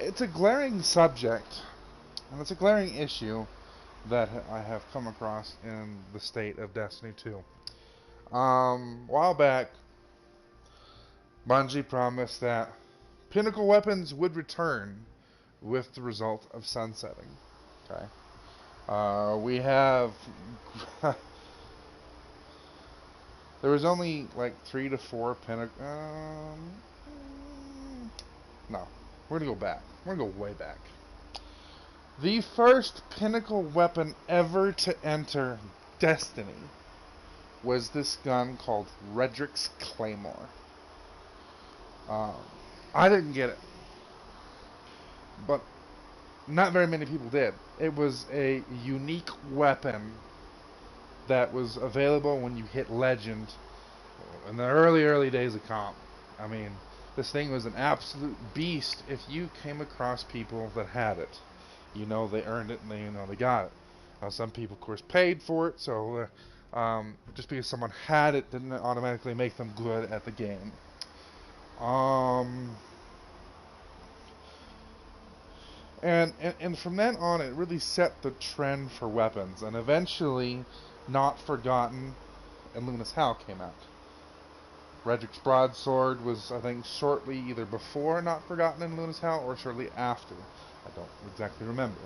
it's a glaring subject, and it's a glaring issue that I have come across in the state of Destiny 2. A while back, Bungie promised that Pinnacle weapons would return with the result of sunsetting. Okay. We have. There was only like 3 to 4 Pinnacle. No, we're gonna go back. We're gonna go way back. The first Pinnacle weapon ever to enter Destiny was this gun called Redrick's Claymore. Um, I didn't get it, but not very many people did. It was a unique weapon that was available when you hit Legend in the early days of comp. I mean, this thing was an absolute beast if you came across people that had it. You know they earned it and they got it. Some people, of course, paid for it, so just because someone had it didn't automatically make them good at the game. Um, and from then on, it really set the trend for weapons, and eventually, Not Forgotten and Luna's Howl came out. Redrick's Broadsword was, I think, shortly either before Not Forgotten and Luna's Howl or shortly after. I don't exactly remember.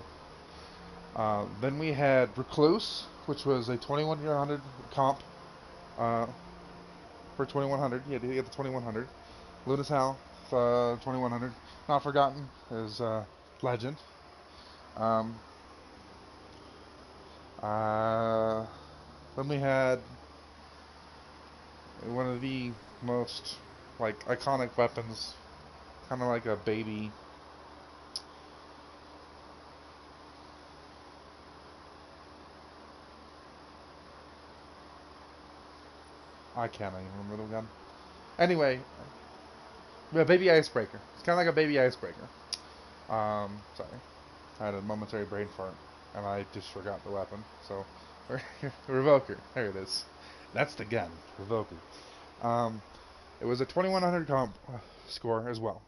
Then we had Recluse, which was a 2100 comp for 2100. You had to get the 2100. Luna's Howl, 2100. Not Forgotten is Legend. Um, then we had one of the most iconic weapons, kind of like a baby. I can't even remember the gun. Anyway, a baby icebreaker. It's kind of like a baby icebreaker. Sorry, I had a momentary brain fart, and I just forgot the weapon. So, Revoker. There it is. That's the gun, Revoker. It was a 2100 comp score as well.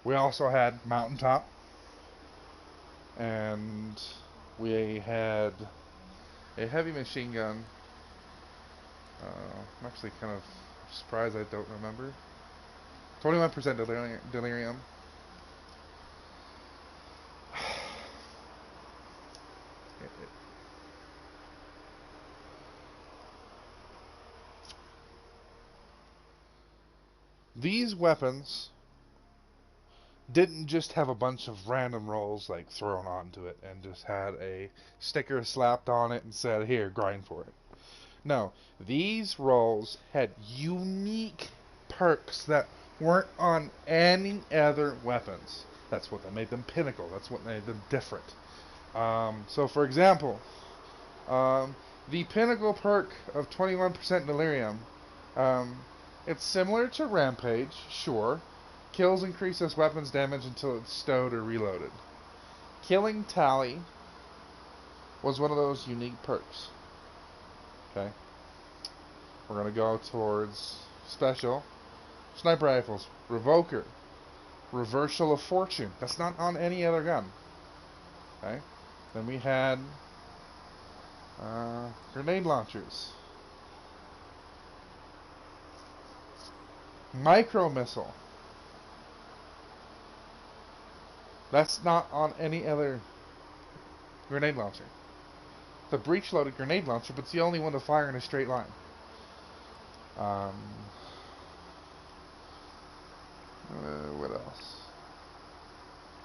We also had Mountaintop, and we had a heavy machine gun. I'm actually kind of surprised I don't remember. 21% delirium. These weapons didn't just have a bunch of random rolls thrown onto it and just had a sticker slapped on it and said, "Here, grind for it." No, these rolls had unique perks that weren't on any other weapons. That's what made them Pinnacle. That's what made them different. So, for example, the Pinnacle perk of 21% Delirium, um, it's similar to Rampage, sure. Kills increases weapons damage until it's stowed or reloaded. Killing Tally was one of those unique perks. Okay? We're going to go towards Special. Sniper Rifles. Revoker. Reversal of Fortune. That's not on any other gun. Okay? Then we had grenade launchers. Micro Missile. That's not on any other grenade launcher. The breech-loaded grenade launcher, but it's the only one to fire in a straight line. What else?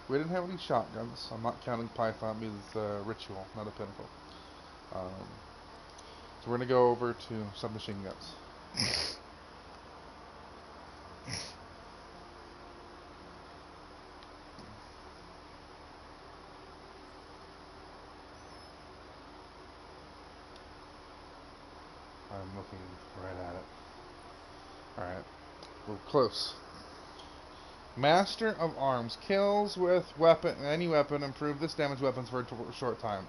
We didn't have any shotguns. I'm not counting Python because it's a ritual, not a Pinnacle. So we're going to go over to submachine guns. I'm looking right at it. Alright, we're close. Master of Arms. Kills with any weapon. Improve this damage weapons for a short time.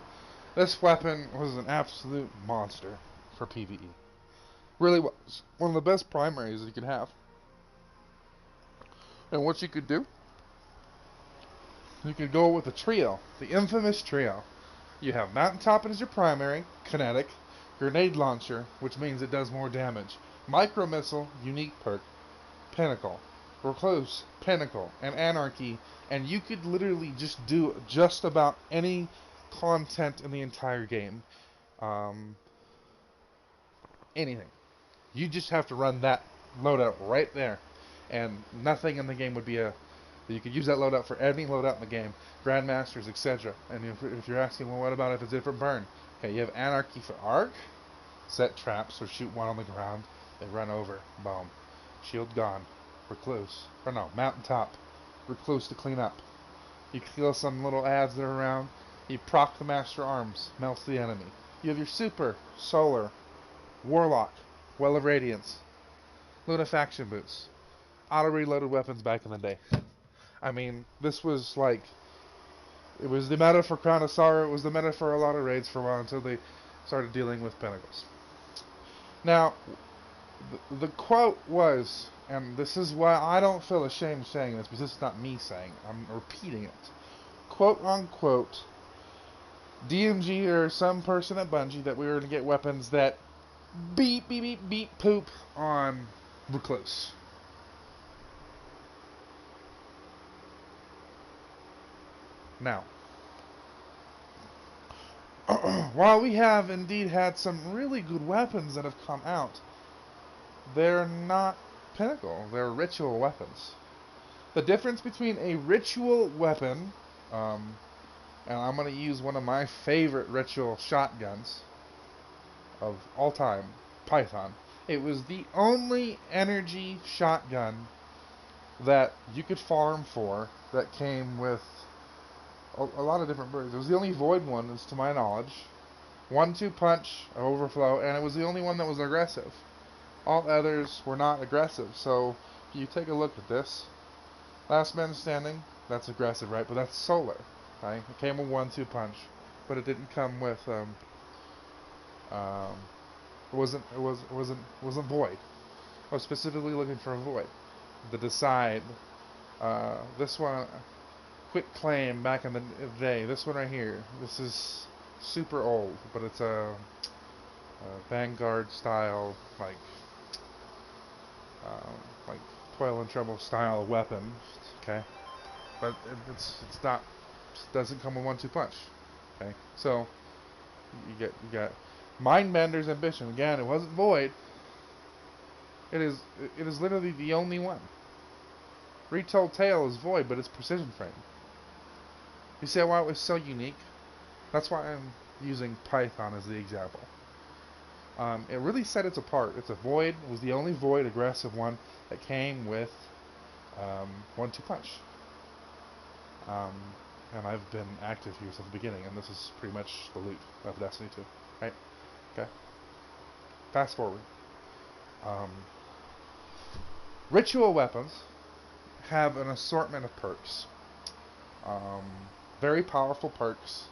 This weapon was an absolute monster for PvE. Really was one of the best primaries you could have. And what you could do, you could go with the trio, the infamous trio. You have Mountaintop as your primary, kinetic, grenade launcher, which means it does more damage, micro missile, unique perk, Pinnacle, Recluse, Pinnacle, and Anarchy, and you could literally just do just about any content in the entire game. Um, Anything. You just have to run that loadout right there, and nothing in the game would be a. You could use that loadout for any loadout in the game, Grandmasters, etc. And if you're asking, well, what about if it's a different burn? Okay, you have Anarchy for arc, set traps, or shoot one on the ground, they run over, boom, shield gone, Recluse, or no, Mountaintop, Recluse to clean up. You kill some little ads that are around, you proc the Master Arms, melts the enemy. You have your Super, Solar, Warlock, Well of Radiance, Lunafaction boots, auto-reloaded weapons back in the day. I mean, this was like, it was the meta for Crown of Sorrow, it was the meta for a lot of raids for a while until they started dealing with Pinnacles. Now, the quote was, and this is why I don't feel ashamed saying this, because this is not me saying it, I'm repeating it. Quote unquote, DMG or some person at Bungie that we were going to get weapons that beep, beep, beep, beep, poop on Recluse. Now, while we have indeed had some really good weapons that have come out, they're not Pinnacle, they're ritual weapons. The difference between a ritual weapon, and I'm going to use one of my favorite ritual shotguns of all time, Python. It was the only energy shotgun that you could farm for that came with a lot of different birds. It was the only void one, as to my knowledge. 1-2 punch, overflow, and it was the only one that was aggressive. All others were not aggressive. So if you take a look at this, last man standing, that's aggressive, right? But that's solar, right? It came with 1-2 punch, but it didn't come with it wasn't void. I was specifically looking for a void. The decide, this one, quick claim back in the day. This one right here. This is super old, but it's a Vanguard style, um, like Toil and Trouble style weapon. Okay, but it's not. It doesn't come with 1-2 punch. Okay, so you got Mindbender's Ambition. Again, it wasn't void. It is literally the only one. Retold Tale is void, but it's precision frame. You see why it was so unique? That's why I'm using Python as the example. It really set it apart. It's a void. It was the only void aggressive one that came with 1-2 punch. And I've been active here since the beginning, and this is pretty much the loot of Destiny 2. Right? Okay. Fast forward. Ritual weapons have an assortment of perks. Um, Very powerful perks.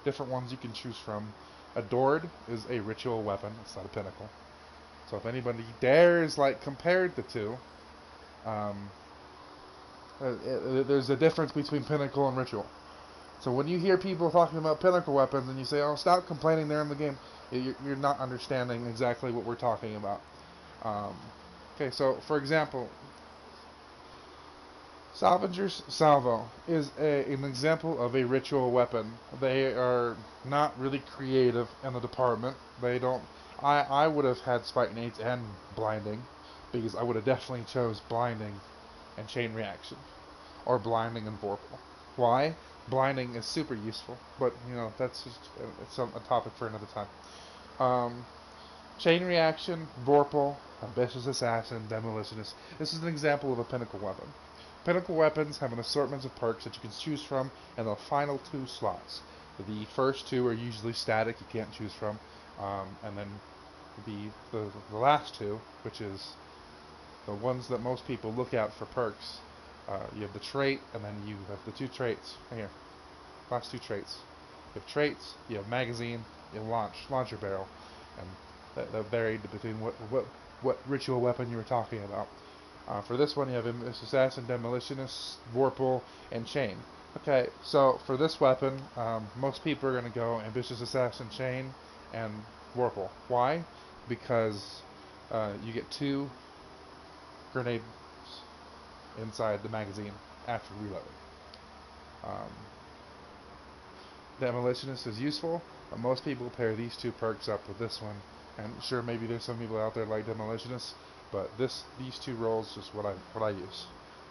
Different ones you can choose from. Adored is a ritual weapon. It's not a pinnacle. So if anybody dares compare the two, there's a difference between pinnacle and ritual. So when you hear people talking about pinnacle weapons and you say, "Oh, stop complaining, they're in the game," you're not understanding exactly what we're talking about. Okay, so for example, Salvanger's Salvo is an example of a ritual weapon. They are not really creative in the department. They don't. I would have had Spike Nades and Blinding, because I would have definitely chose Blinding and Chain Reaction, or Blinding and Vorpal. Why? Blinding is super useful, but that's just it's a topic for another time. Chain Reaction, Vorpal, Ambitious Assassin, Demolitionist. This is an example of a pinnacle weapon. Pinnacle weapons have an assortment of perks that you can choose from in the final 2 slots. The first 2 are usually static, you can't choose from, and then the last 2, which is the ones that most people look at for perks. You have the trait, and then you have the 2 traits. Right here, last 2 traits. You have traits, you have magazine, you have launcher barrel, and that varied between what ritual weapon you were talking about. For this one, you have Ambitious Assassin, Demolitionist, Vorpal, and Chain. Okay, so for this weapon, most people are going to go Ambitious Assassin, Chain, and Vorpal. Why? Because you get 2 grenades inside the magazine after reloading. Um, Demolitionist is useful, but most people pair these 2 perks up with this one. And sure, maybe there's some people out there like Demolitionist, but these 2 rolls is what I use.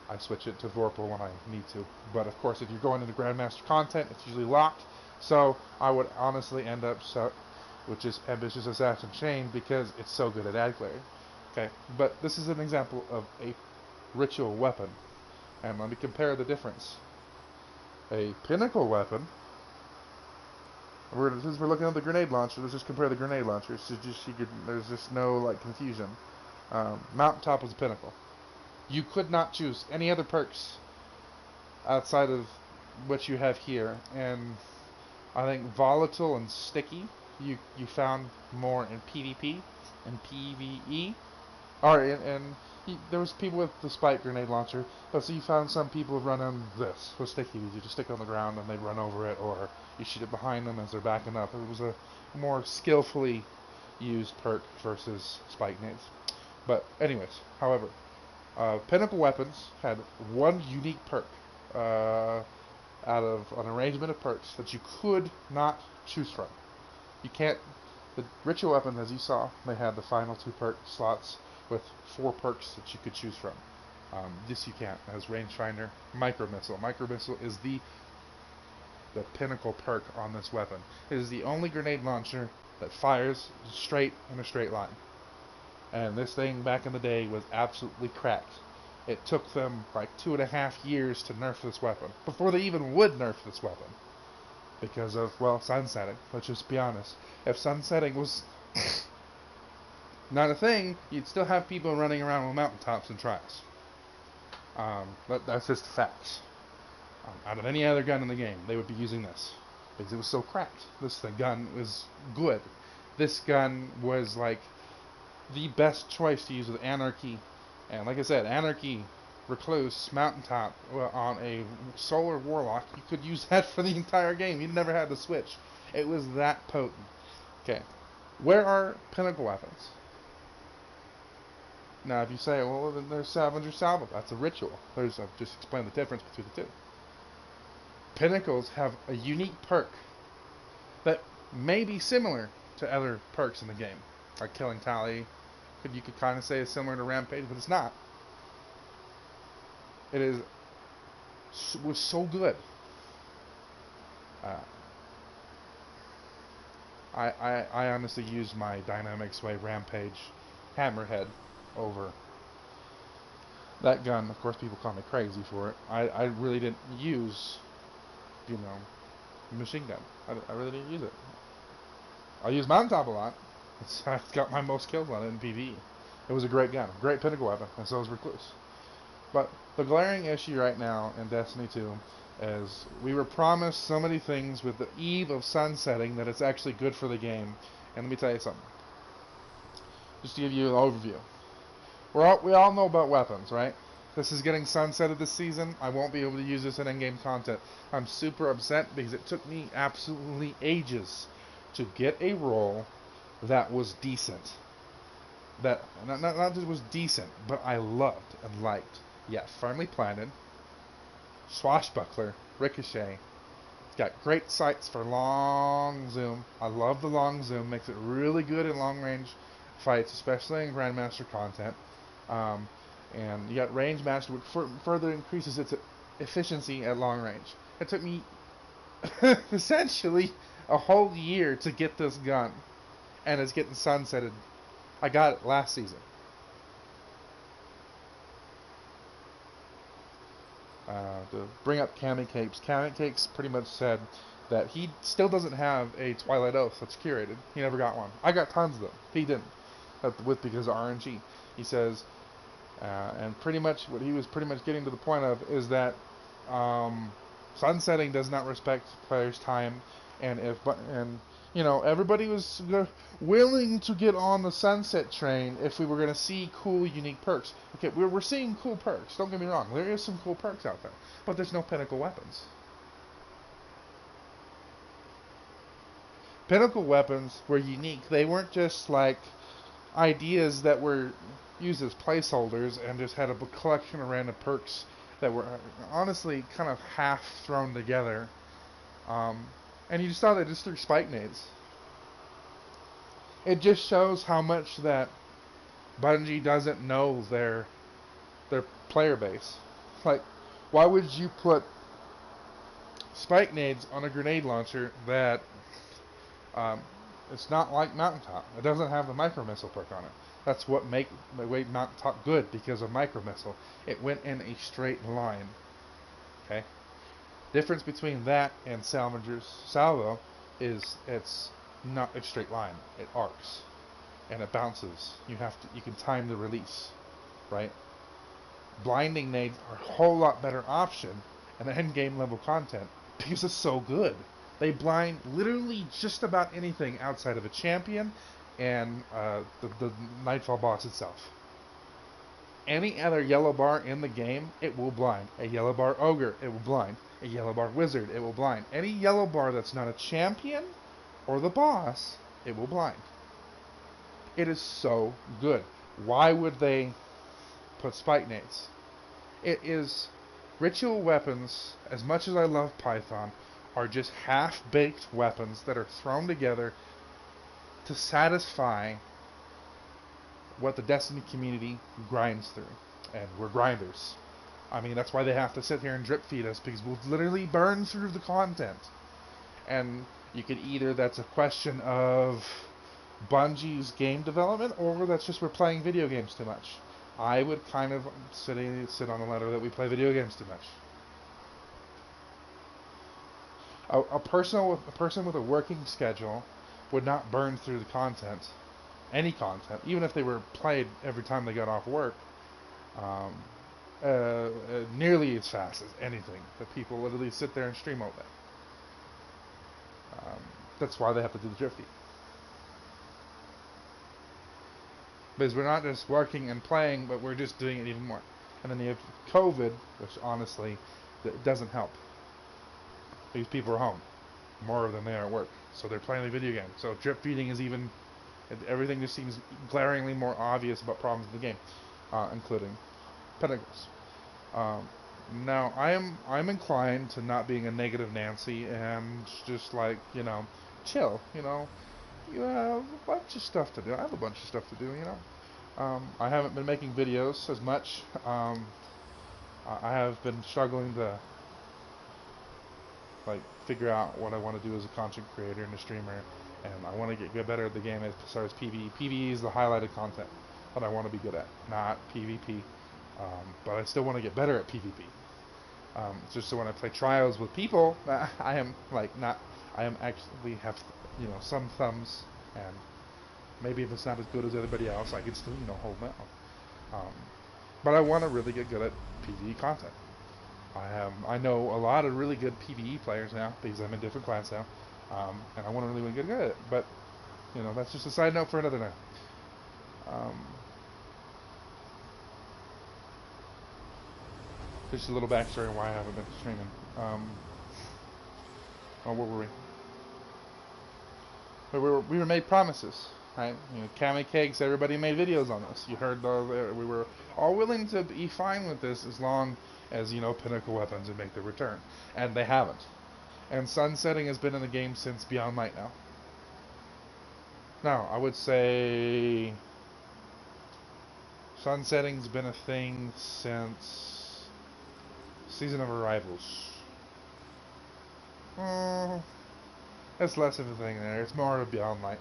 I switch it to Vorpal when I need to. But of course, if you're going into Grandmaster content, it's usually locked. So I would honestly end up which is Ambitious Assassin Chain, because it's so good at ad clearing. Okay, but this is an example of a ritual weapon, and let me compare the difference. A Pinnacle weapon. Since we're looking at the grenade launcher, let's just compare the grenade launchers. So there's just no like confusion. Mountaintop was a Pinnacle. You could not choose any other perks outside of what you have here, and I think volatile and sticky you found more in PvP and PvE. There was people with the spike grenade launcher, but so you found some people running this with sticky. You just stick it on the ground and they run over it, or you shoot it behind them as they're backing up. It was a more skillfully used perk versus spike nades. But anyways, however, Pinnacle weapons had one unique perk out of an arrangement of perks that you could not choose from. You can't. The ritual weapons, as you saw, they had the final 2 perk slots with 4 perks that you could choose from. This you can't. It has rangefinder, micro missile. Micro missile is the Pinnacle perk on this weapon. It is the only grenade launcher that fires straight in a straight line. And this thing back in the day was absolutely cracked. It took them like 2.5 years to nerf this weapon, before they even would nerf this weapon. Because of, well, sunsetting. Let's just be honest. If sunsetting was not a thing, you'd still have people running around with mountaintops and trials. That's just facts. Out of any other gun in the game, they would be using this. Because it was so cracked. This gun was good. This gun was like the best choice to use with Anarchy. And like I said, Anarchy, Recluse, Mountaintop on a Solar Warlock, you could use that for the entire game. You never had to switch. It was that potent. Okay, where are Pinnacle weapons? Now, if you say, well, then there's Scavenger Salvo. That's a ritual. I've just explained the difference between the 2. Pinnacles have a unique perk that may be similar to other perks in the game, like Killing Tally. You could kind of say it's similar to Rampage, but it's not. Was so good. I honestly used my Dynamic Sway Rampage Hammerhead over that gun. Of course, people call me crazy for it. I really didn't use, machine gun. I really didn't use it. I use Mountaintop a lot. I've got my most kills on it in PvE. It was a great gun, great Pinnacle weapon, and so is Recluse. But the glaring issue right now in Destiny 2 is we were promised so many things with the eve of sunsetting that it's actually good for the game. And let me tell you something. Just to give you an overview. We all know about weapons, right? This is getting sunsetted this season. I won't be able to use this in in-game content. I'm super upset because it took me absolutely ages to get a roll that was decent. That not just was decent, but I loved and liked. Yeah, firmly planted, swashbuckler, ricochet. It's got great sights for long zoom. I love the long zoom. Makes it really good in long range fights, especially in Grandmaster content. And you got range master, which further increases its efficiency at long range. It took me essentially a whole year to get this gun, and it's getting sunsetted. I got it last season. To bring up Cammy Cakes pretty much said that he still doesn't have a Twilight Oath that's curated. He never got one. I got tons of them. He didn't. Because of RNG. He says, and pretty much what he was pretty much getting to the point of is that sunsetting does not respect players' time, and You know, everybody was willing to get on the sunset train if we were going to see cool, unique perks. Okay, we're seeing cool perks. Don't get me wrong. There is some cool perks out there, but there's no Pinnacle weapons. Pinnacle weapons were unique. They weren't just like ideas that were used as placeholders and just had a collection of random perks that were honestly kind of half thrown together. Um, and you just thought they just threw spike nades. It just shows how much that Bungie doesn't know their player base. Like, why would you put spike nades on a grenade launcher that um, it's not like Mountaintop? It doesn't have the micro missile perk on it. That's what made Mountaintop good, because of micro missile. It went in a straight line. Okay. Difference between that and Salvager's Salvo is it's not a straight line. It arcs and it bounces. You can time the release, right? Blinding nades are a whole lot better option in the end game level content because it's so good. They blind literally just about anything outside of a champion and the Nightfall boss itself. Any other yellow bar in the game, it will blind. A yellow bar ogre, it will blind. A yellow bar wizard, it will blind. Any yellow bar that's not a champion or the boss, it will blind. It is so good. Why would they put spike nades? It is ritual weapons. As much as I love Python, are just half-baked weapons that are thrown together to satisfy what the Destiny community grinds through. And we're grinders. I mean, that's why they have to sit here and drip feed us, because we'll literally burn through the content. And you could either, that's a question of Bungie's game development, or that's just we're playing video games too much. I would kind of sit on the ladder that we play video games too much. A person with a working schedule would not burn through the content, any content, even if they were played every time they got off work, nearly as fast as anything that people literally sit there and stream all day. That's why they have to do the drip feed. Because we're not just working and playing, but we're just doing it even more. And then you have COVID, which honestly doesn't help. These people are home more than they are at work, so they're playing the video game. So drip feeding is even, everything just seems glaringly more obvious about problems in the game, including Pinnacles. Now I'm inclined to not being a negative Nancy and just like, chill. You have a bunch of stuff to do. I have a bunch of stuff to do. I haven't been making videos as much. I have been struggling to figure out what I want to do as a content creator and a streamer, and I want to get better at the game as far as PvE. PvE is the highlighted content that I want to be good at, not PvP. But I still want to get better at PvP. Just so when I play trials with people, I am actually have some thumbs, and maybe if it's not as good as everybody else, I can still hold my own. But I want to really get good at PvE content. I know a lot of really good PvE players now because I'm in different clans now, and I want to really get good at it. But that's just a side note for another night. Just a little backstory on why I haven't been streaming. Where were we? We were made promises, right? Kami Cakes, everybody made videos on this. You heard we were all willing to be fine with this as long as Pinnacle weapons would make their return, and they haven't. And sunsetting has been in the game since Beyond Light now. Now, I would say sunsetting's been a thing since Season of Arrivals. That's less of a thing there. It's more of Beyond Light.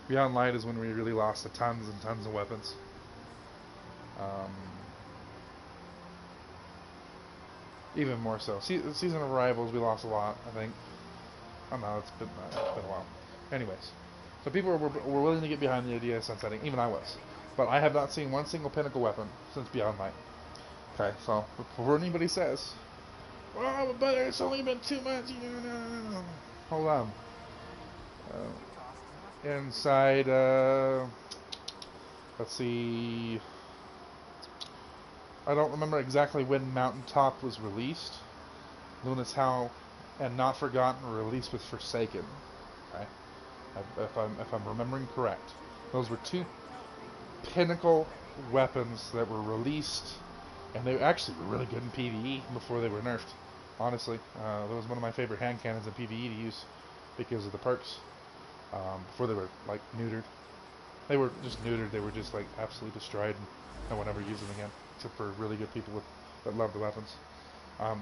Beyond Light is when we really lost tons and tons of weapons. Even more so. Season of Arrivals, we lost a lot, I think. I don't know, it's been a while. Anyways. So people were willing to get behind the idea of sunsetting. Even I was. But I have not seen one single Pinnacle weapon since Beyond Light. Okay, so before anybody says, "Oh, but it's only been 2 months," hold on. Inside, let's see, I don't remember exactly when Mountaintop was released. Luna's Howl and Not Forgotten were released with Forsaken. Right? If I'm remembering correct, those were two Pinnacle weapons that were released, and they actually were really good in PvE before they were nerfed. Honestly, that was one of my favorite hand cannons in PvE to use because of the perks. Before they were like neutered, they were just neutered. They were just like absolutely destroyed, and no one ever used them again, except for really good people that love the weapons.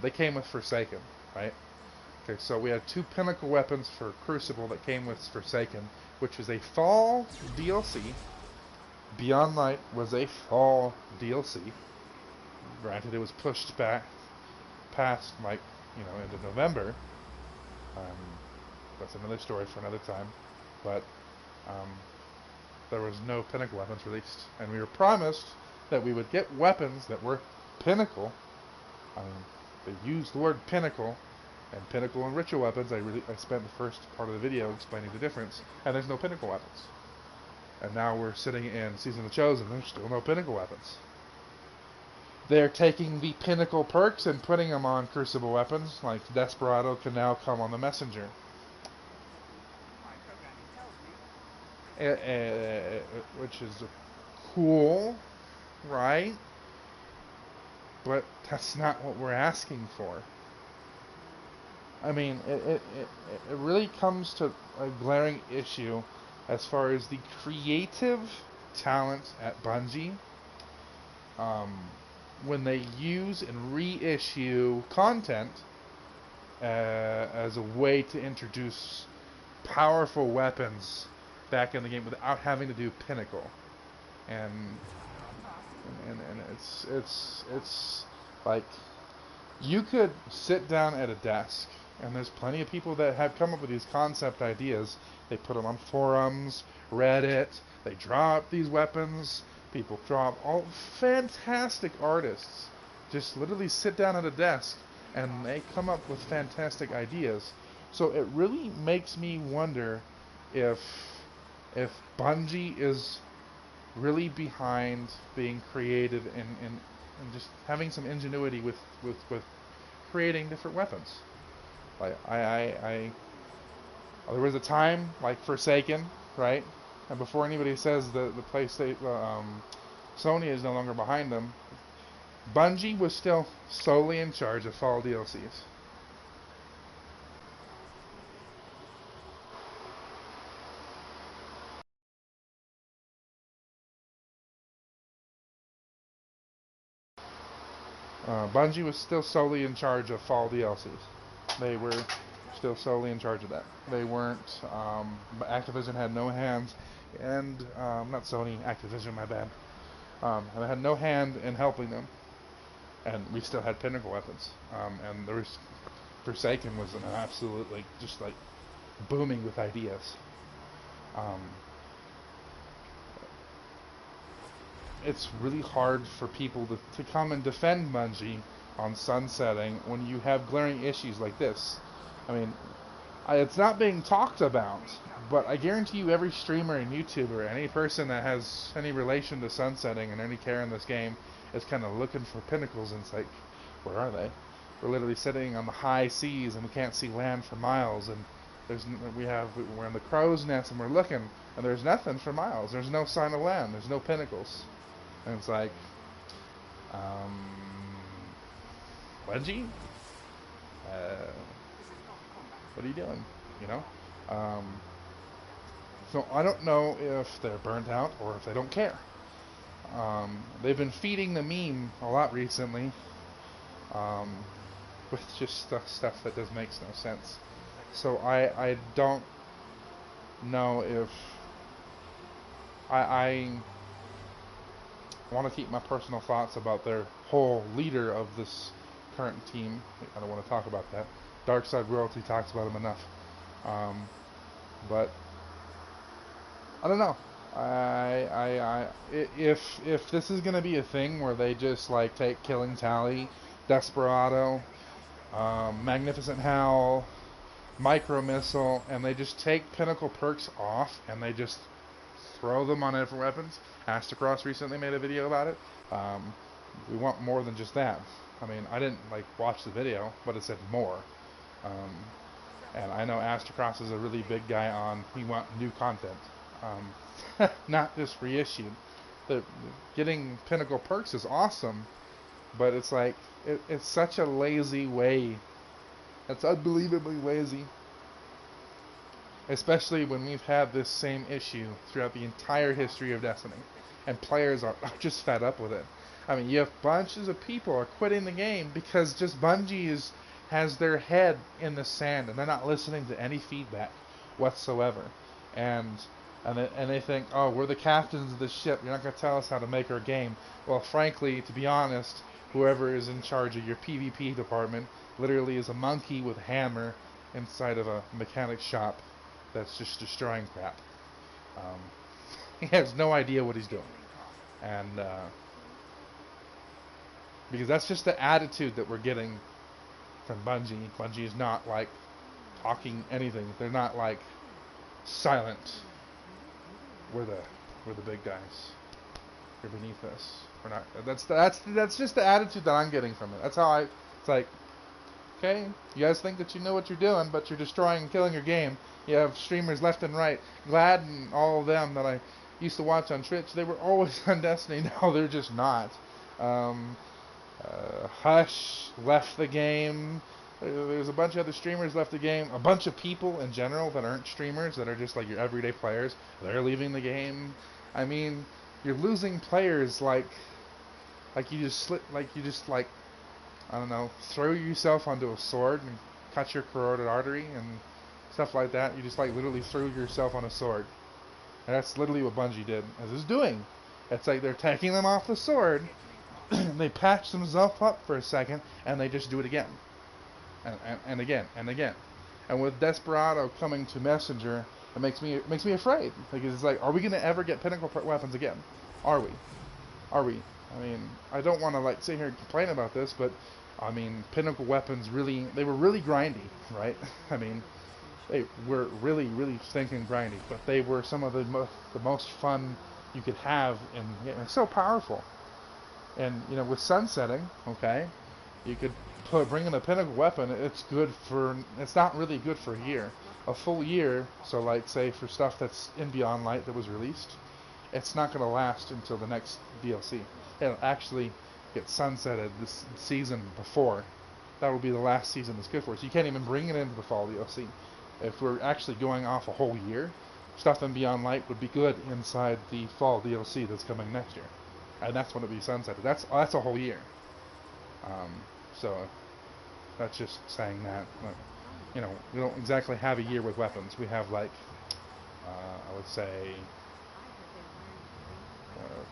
They came with Forsaken, right? Okay, so we had two Pinnacle weapons for Crucible that came with Forsaken, which was a fall DLC. Beyond Light was a fall DLC. Granted, it was pushed back past, like, into November. Um, that's another story for another time. But um, there was no Pinnacle weapons released, and we were promised that we would get weapons that were Pinnacle. They used the word Pinnacle, and Pinnacle and Ritual weapons. I spent the first part of the video explaining the difference, and there's no Pinnacle weapons. And now we're sitting in Season of the Chosen, and there's still no Pinnacle weapons. They're taking the Pinnacle perks and putting them on Crucible weapons, like Desperado can now come on the Messenger. Which is cool, right? But that's not what we're asking for. I mean, it really comes to a glaring issue as far as the creative talent at Bungie. When they use and reissue content as a way to introduce powerful weapons back in the game without having to do Pinnacle, and it's like you could sit down at a desk, and there's plenty of people that have come up with these concept ideas. They put them on forums, Reddit. They draw up these weapons. People draw up all fantastic artists. Just literally sit down at a desk, and they come up with fantastic ideas. So it really makes me wonder if Bungie is really behind being creative and just having some ingenuity with creating different weapons. Like there was a time like Forsaken, right? And before anybody says the PlayStation, Sony is no longer behind them, Bungie was still solely in charge of fall DLCs. Bungie was still solely in charge of fall DLCs. They were still solely in charge of that. They weren't. Activision had no hands, and not Sony, Activision, my bad. And they had no hand in helping them. And we still had Pinnacle weapons. And there was Forsaken was an absolutely just like booming with ideas. It's really hard for people to come and defend Bungie on sunsetting when you have glaring issues like this. I mean, it's not being talked about, but I guarantee you every streamer and YouTuber, any person that has any relation to sunsetting and any care in this game is kind of looking for pinnacles, and it's like, where are they? We're literally sitting on the high seas and we can't see land for miles, and we're in the crow's nest and we're looking, and there's nothing for miles. There's no sign of land. There's no pinnacles. And it's like, Bungie? What are you doing? You know? So I don't know if they're burnt out or if they don't care. They've been feeding the meme a lot recently, with just stuff that just makes no sense. So I don't know if I want to keep my personal thoughts about their whole leader of this current team. I don't want to talk about that. Darkside Royalty talks about him enough. But I don't know. If this is gonna be a thing where they just like take Killing Tally, Desperado, Magnificent Howl, micro missile, and they just take Pinnacle perks off and they just throw them on different weapons. Astacross recently made a video about it. Um, we want more than just that. I mean, I didn't like watch the video, but it said more. Um, and I know Astacross is a really big guy on he want new content, not just reissue. The getting Pinnacle perks is awesome, but it's like it's such a lazy way. It's unbelievably lazy, especially when we've had this same issue throughout the entire history of Destiny, and players are just fed up with it. I mean, you have bunches of people are quitting the game because just Bungie has their head in the sand and they're not listening to any feedback whatsoever, and they think, oh, we're the captains of the ship. You're not going to tell us how to make our game. Well, frankly, to be honest, whoever is in charge of your PvP department literally is a monkey with a hammer inside of a mechanic shop that's just destroying crap. He has no idea what he's doing. And because that's just the attitude that we're getting from Bungie. Bungie is not like talking anything. They're not like silent. We're the big guys. You're beneath us. We're not. That's just the attitude that I'm getting from it. That's how I. It's like, okay, you guys think that you know what you're doing, but you're destroying and killing your game. You have streamers left and right. Glad and all of them that I used to watch on Twitch, they were always on Destiny. Now they're just not. Hush left the game. There's a bunch of other streamers left the game. A bunch of people in general that aren't streamers, that are just like your everyday players, they're leaving the game. I mean, you're losing players like you just I don't know, throw yourself onto a sword and cut your carotid artery and stuff like that. You just like literally threw yourself on a sword. And that's literally what Bungie did, as is doing. It's like they're taking them off the sword, they patch themselves up for a second, and they just do it again. And again, and again. And with Desperado coming to Messenger, it makes me afraid. Because it's like, are we going to ever get Pinnacle weapons again? Are we? I mean, I don't want to like sit here and complain about this, but I mean, Pinnacle weapons they were really grindy, right? I mean, they were really, really stinking grindy, but they were some of the most fun you could have in the game. It's so powerful. And, you know, with sunsetting, okay, you could bring in a Pinnacle weapon. It's not really good for a year. A full year, so like, say, for stuff that's in Beyond Light that was released, it's not going to last until the next DLC. It'll actually get sunsetted this season before. That will be the last season that's good for it. So you can't even bring it into the fall DLC. If we're actually going off a whole year, stuff in Beyond Light would be good inside the fall DLC that's coming next year. And that's when it'll be sunsetted. That's a whole year. So that's just saying that. But, you know, we don't exactly have a year with weapons. We have like, I would say,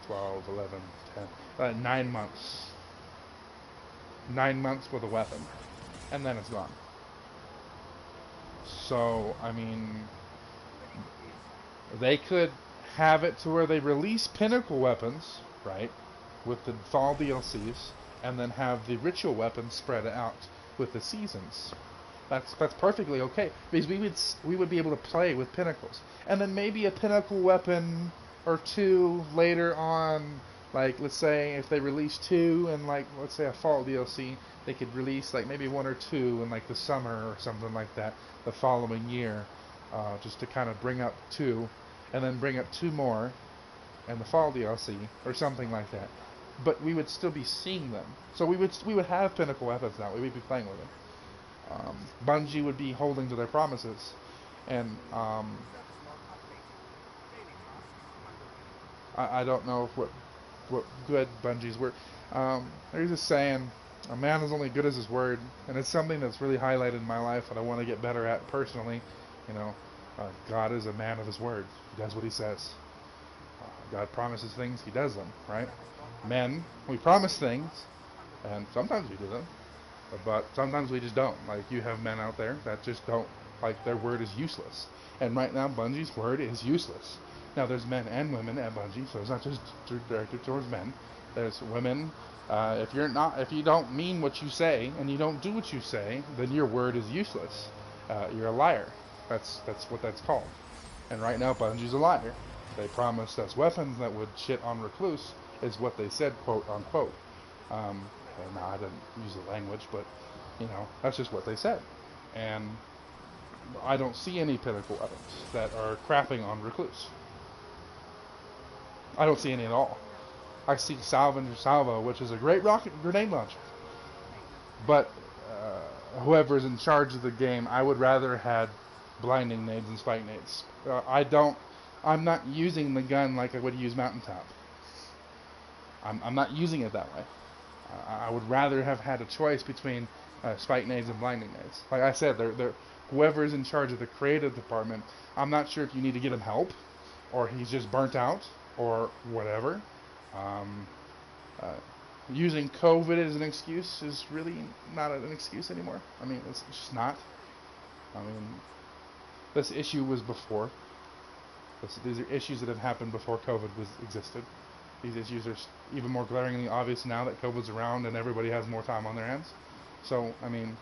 12, 11, 10, 9 months. 9 months with a weapon. And then it's gone. So, I mean, they could have it to where they release Pinnacle weapons, right, with the fall DLCs, and then have the ritual weapons spread out with the seasons. That's perfectly okay, because we would be able to play with Pinnacles, and then maybe a Pinnacle weapon or two later on. Like, let's say if they release 2 and like, let's say a fall DLC, they could release like maybe 1 or 2 in like the summer or something like that the following year, just to kind of bring up 2, and then bring up 2 more in the fall DLC or something like that. But we would still be seeing them, so we would have Pinnacle weapons now. We would be playing with them. Bungie would be holding to their promises, and I don't know what good Bungie's word. There's this saying, a man is only good as his word, and it's something that's really highlighted in my life that I want to get better at personally. You know, God is a man of his word. He does what he says. God promises things, he does them, right? Men, we promise things, and sometimes we do them, but sometimes we just don't. Like, you have men out there that just don't, like, their word is useless. And right now, Bungie's word is useless. Now, there's men and women at Bungie, so it's not just directed towards men. There's women. If you don't mean what you say and you don't do what you say, then your word is useless. you're a liar. That's what that's called. And right now, Bungie's a liar. They promised us weapons that would shit on Recluse, is what they said, quote unquote. Now I didn't use the language, but that's just what they said. And I don't see any Pinnacle weapons that are crapping on Recluse. I don't see any at all. I see Salvo, which is a great rocket grenade launcher. But whoever's in charge of the game, I would rather had blinding nades and spike nades. I'm not using the gun like I would use Mountaintop. I'm not using it that way. I would rather have had a choice between spike nades and blinding nades. Like I said, whoever is in charge of the creative department, I'm not sure if you need to get him help, or he's just burnt out, or whatever. Using COVID as an excuse is really not an excuse anymore. I mean, it's just not. I mean, this issue was before. These are issues that have happened before COVID existed. These issues are even more glaringly obvious now that COVID's around and everybody has more time on their hands. So, I mean,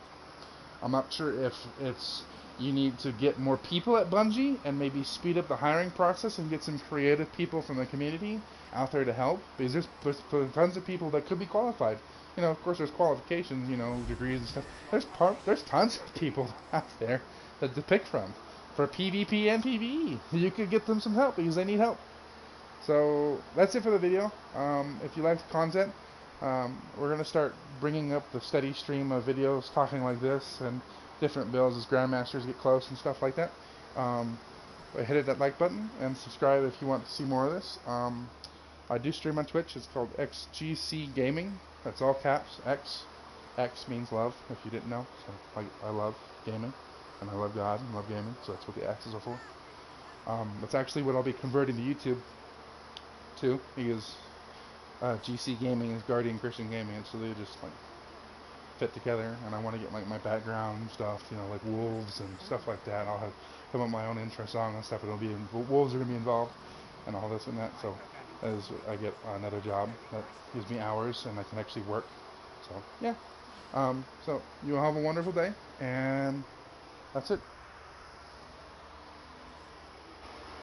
I'm not sure if it's you need to get more people at Bungie and maybe speed up the hiring process and get some creative people from the community out there to help, because there's tons of people that could be qualified. Of course, there's qualifications, degrees and stuff. There's tons of people out there to pick from for PvP and PvE. You could get them some help because they need help. So that's it for the video. If you like the content, we're going to start bringing up the steady stream of videos talking like this and different builds as Grandmasters get close and stuff like that. Hit that like button and subscribe if you want to see more of this. I do stream on Twitch. It's called XGC Gaming. That's all caps. X means love, if you didn't know. So I love gaming, and I love God and love gaming, so that's what the X's are for. That's actually what I'll be converting to YouTube too, because GC Gaming is Guardian Christian Gaming, and so they just fit together. And I want to get my background and stuff, like wolves and stuff like that. I'll have some of my own intro song and stuff. Wolves are gonna be involved, and all this and that. So as I get another job that gives me hours and I can actually work. So yeah. So you have a wonderful day, and that's it.